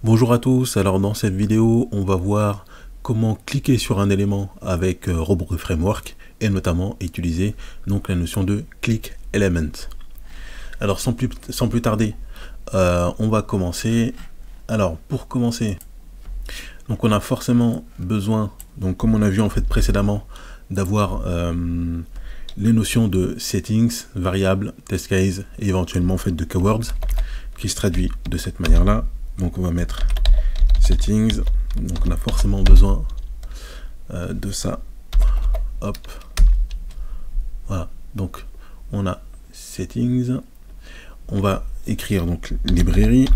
Bonjour à tous, alors dans cette vidéo on va voir comment cliquer sur un élément avec Robot Framework et notamment utiliser donc la notion de click element. Alors sans plus tarder, on va commencer. Alors pour commencer, donc on a forcément besoin, donc comme on a vu en fait précédemment, d'avoir les notions de settings, variables, test case et éventuellement en fait de keywords qui se traduit de cette manière là. Donc on va mettre settings, donc on a forcément besoin de ça. Hop, voilà, donc on a settings, on va écrire donc librairie,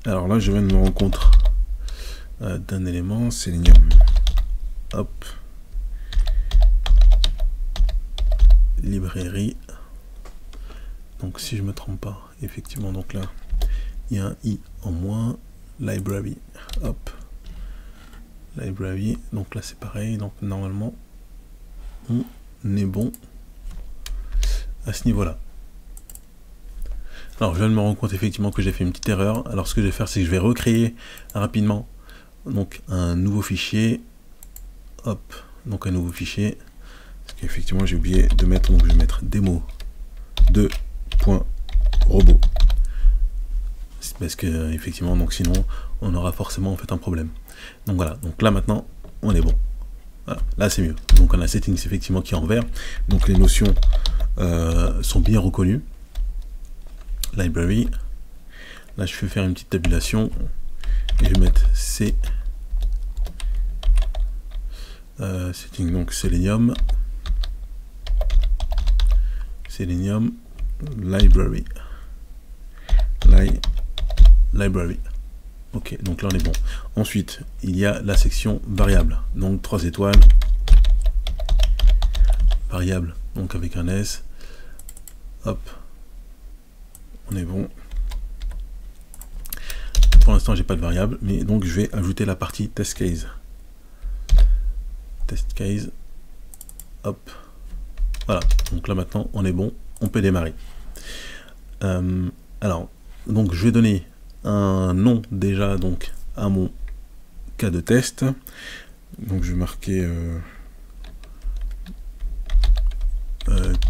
alors là je viens de me rendre compte d'un élément, Selenium. Hop, librairie, donc si je me trompe pas, effectivement, donc là il y a un i en moins, library, hop, library, donc là c'est pareil, donc normalement on est bon à ce niveau là. Alors je viens de me rendre compte effectivement que j'ai fait une petite erreur. Alors ce que je vais faire, c'est que je vais recréer rapidement donc un nouveau fichier, hop, donc un nouveau fichier, parce qu'effectivement j'ai oublié de mettre, donc je vais mettre démo 2.robot, parce que effectivement donc sinon on aura forcément en fait un problème. Donc voilà, donc là maintenant on est bon, voilà, là c'est mieux. Donc on a settings effectivement qui est en vert, donc les notions sont bien reconnues. Library, là je vais faire une petite tabulation et je vais mettre C setting, donc Selenium library, library. Ok, donc là on est bon. Ensuite il y a la section variable, donc 3 étoiles, variable, donc avec un S, hop, on est bon. Pour l'instant j'ai pas de variable, mais donc je vais ajouter la partie test case, hop, voilà, donc là maintenant on est bon, on peut démarrer. Alors donc je vais donner un nom déjà donc à mon cas de test, donc je vais marquer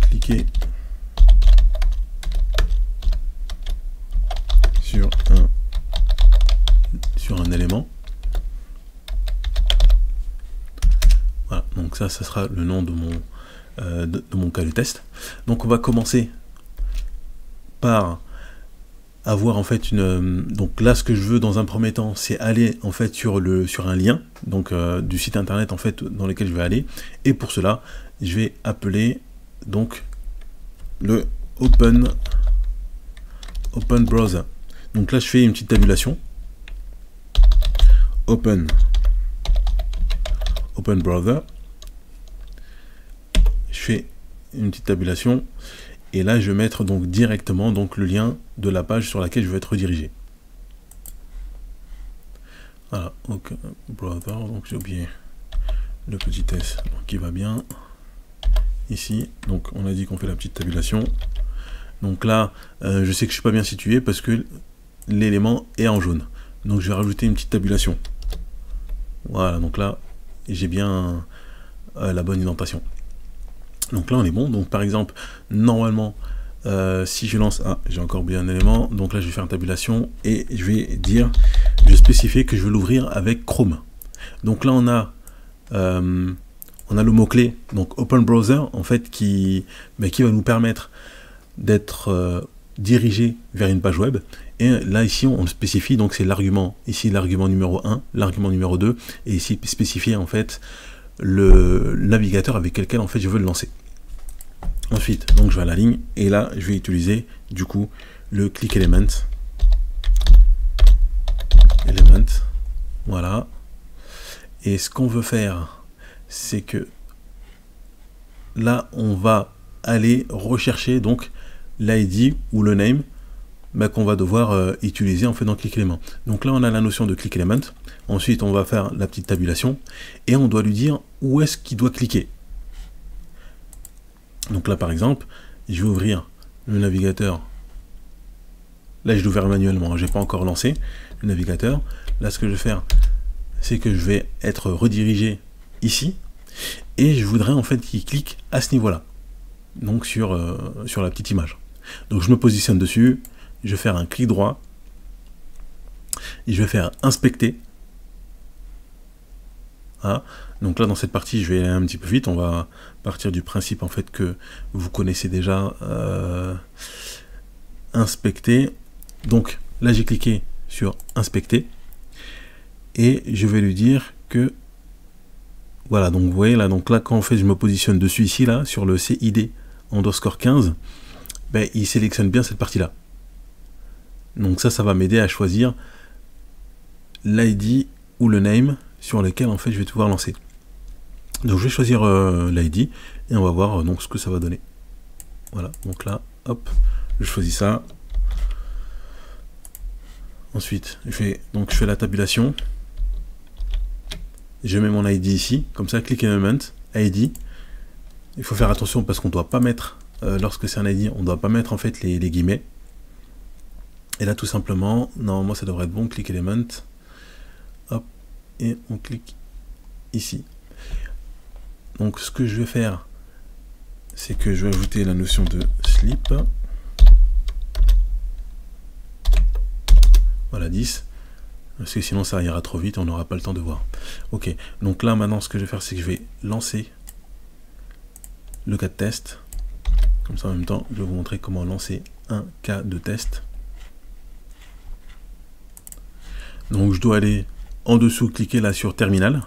cliquer sur un élément. Voilà, donc ça sera le nom de mon cas de test. Donc on va commencer par avoir en fait donc là ce que je veux dans un premier temps, c'est aller en fait sur un lien donc du site internet en fait dans lequel je vais aller, et pour cela je vais appeler donc le open browser. Donc là je fais une petite tabulation, open browser, je fais une petite tabulation et là je vais mettre donc directement donc le lien de la page sur laquelle je veux être redirigé. Voilà, ok, browser, donc j'ai oublié le petit S qui va bien ici. Donc on a dit qu'on fait la petite tabulation. Donc là je sais que je suis pas bien situé parce que l'élément est en jaune, donc je vais rajouter une petite tabulation. Voilà, donc là j'ai bien la bonne indentation. Donc là on est bon. Donc par exemple normalement si je lance, j'ai encore bien un élément, donc là je vais faire une tabulation et je vais spécifier que je veux l'ouvrir avec Chrome. Donc là on a le mot clé donc open browser en fait qui va nous permettre d'être dirigé vers une page web. Et là ici on spécifie, donc c'est l'argument, ici l'argument numéro 1, l'argument numéro 2, et ici spécifier en fait le navigateur avec lequel en fait je veux le lancer. Ensuite donc je vais à la ligne et là je vais utiliser du coup le click element, voilà. Et ce qu'on veut faire, c'est que là on va aller rechercher donc l'ID ou le name qu'on va devoir utiliser en fait dans click element. Donc là on a la notion de click element. Ensuite on va faire la petite tabulation et on doit lui dire où est-ce qu'il doit cliquer. Donc là par exemple je vais ouvrir le navigateur. Là, je l'ai ouvert manuellement, j'ai pas encore lancé le navigateur. Là, ce que je vais faire, c'est que je vais être redirigé ici, et je voudrais en fait qu'il clique à ce niveau-là, donc sur la petite image. Donc, je me positionne dessus, je vais faire un clic droit, et je vais faire inspecter. Voilà. Donc là, dans cette partie, je vais aller un petit peu vite. On va partir du principe en fait que vous connaissez déjà inspecter. Donc là, j'ai cliqué sur inspecter et je vais lui dire que voilà. Donc vous voyez là, quand en fait je me positionne dessus ici là sur le CID underscore 15, ben, il sélectionne bien cette partie là. Donc ça va m'aider à choisir l'ID ou le name sur lequel en fait je vais pouvoir lancer. Donc je vais choisir l'ID et on va voir donc ce que ça va donner. Voilà, donc là, hop, je choisis ça. Ensuite, je fais la tabulation. Je mets mon ID ici, comme ça, click element, ID. Il faut faire attention parce qu'on ne doit pas mettre, lorsque c'est un ID, on ne doit pas mettre en fait les guillemets. Et là, tout simplement, normalement, ça devrait être bon, click element. Hop, et on clique ici. Donc, ce que je vais faire, c'est que je vais ajouter la notion de sleep. Voilà, 10. Parce que sinon, ça ira trop vite, on n'aura pas le temps de voir. Ok, donc là, maintenant, ce que je vais faire, c'est que je vais lancer le cas de test. Comme ça, en même temps, je vais vous montrer comment lancer un cas de test. Donc, je dois aller en dessous, cliquer là sur terminal.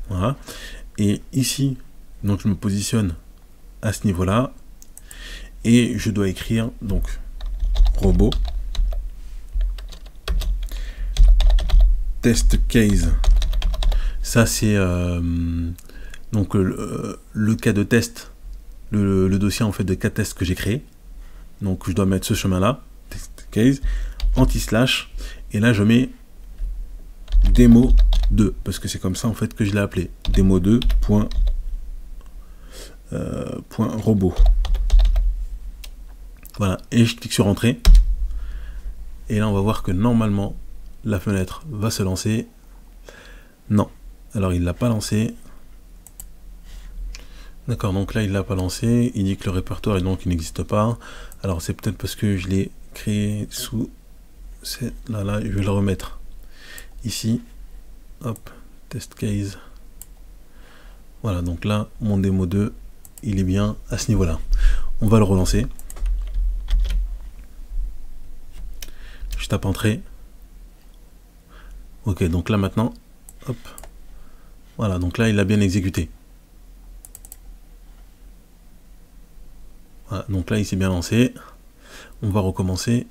Voilà. Et ici, donc je me positionne à ce niveau-là. Et je dois écrire, donc, robot. Test case. Ça, c'est donc le cas de test, le dossier en fait de cas de test que j'ai créé. Donc, je dois mettre ce chemin-là, test case, anti-slash. Et là, je mets démo 2 parce que c'est comme ça en fait que je l'ai appelé, démo 2 point robot. Voilà, et je clique sur entrée et là on va voir que normalement la fenêtre va se lancer. Non, alors il l'a pas lancé. D'accord, donc là il l'a pas lancé, il dit que le répertoire et donc il n'existe pas. Alors c'est peut-être parce que je l'ai créé sous là, je vais le remettre ici, hop, test case. Voilà, donc là, mon démo 2, il est bien à ce niveau-là. On va le relancer. Je tape entrée. Ok, donc là maintenant, hop. Voilà, donc là, il l'a bien exécuté. Voilà, donc là, il s'est bien lancé. On va recommencer.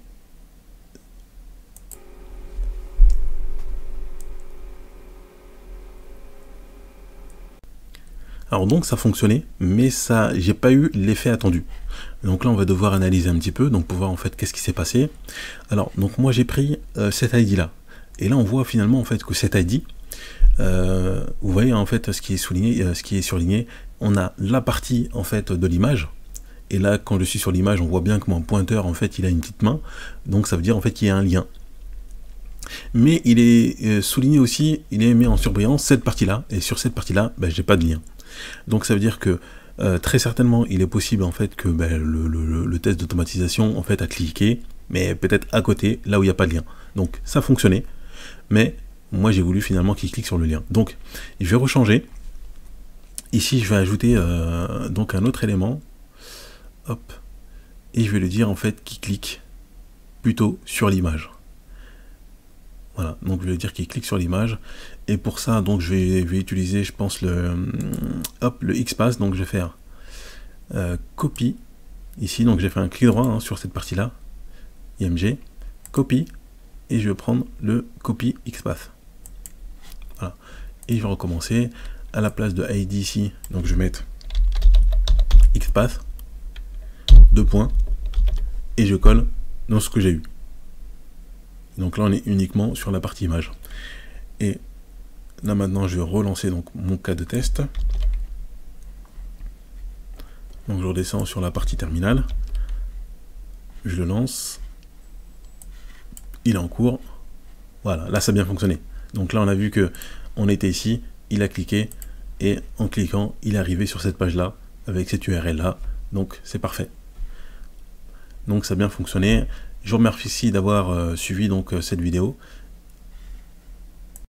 Alors donc ça fonctionnait, mais ça, j'ai pas eu l'effet attendu. Donc là on va devoir analyser un petit peu, donc pour voir en fait qu'est-ce qui s'est passé. Alors donc moi j'ai pris cet ID là, et là on voit finalement en fait que cet ID, vous voyez en fait ce qui est souligné, ce qui est surligné, on a la partie en fait de l'image, et là quand je suis sur l'image on voit bien que mon pointeur en fait il a une petite main, donc ça veut dire en fait qu'il y a un lien. Mais il est souligné aussi, il est mis en surbrillance cette partie là, et sur cette partie là, ben, j'ai pas de lien. Donc ça veut dire que très certainement il est possible en fait que ben, le test d'automatisation en fait a cliqué, mais peut-être à côté, là où il n'y a pas de lien. Donc ça fonctionnait, mais moi j'ai voulu finalement qu'il clique sur le lien. Donc je vais rechanger. Ici je vais ajouter donc un autre élément. Hop. Et je vais lui dire en fait qu'il clique plutôt sur l'image. Voilà, donc je vais dire qu'il clique sur l'image, et pour ça donc je vais utiliser je pense le XPath, donc je vais faire copie ici, donc j'ai fait un clic droit hein, sur cette partie là, IMG, copie, et je vais prendre le copy XPath. Voilà, et je vais recommencer à la place de ID ici, donc je vais mettre XPath, 2 points, et je colle dans ce que j'ai eu. Donc là on est uniquement sur la partie image. Et là maintenant je vais relancer donc mon cas de test. Donc je redescends sur la partie terminale. Je le lance. Il est en cours. Voilà, là ça a bien fonctionné. Donc là on a vu que on était ici, il a cliqué, et en cliquant, il est arrivé sur cette page-là, avec cette URL-là. Donc c'est parfait. Donc ça a bien fonctionné. Je vous remercie d'avoir suivi donc cette vidéo.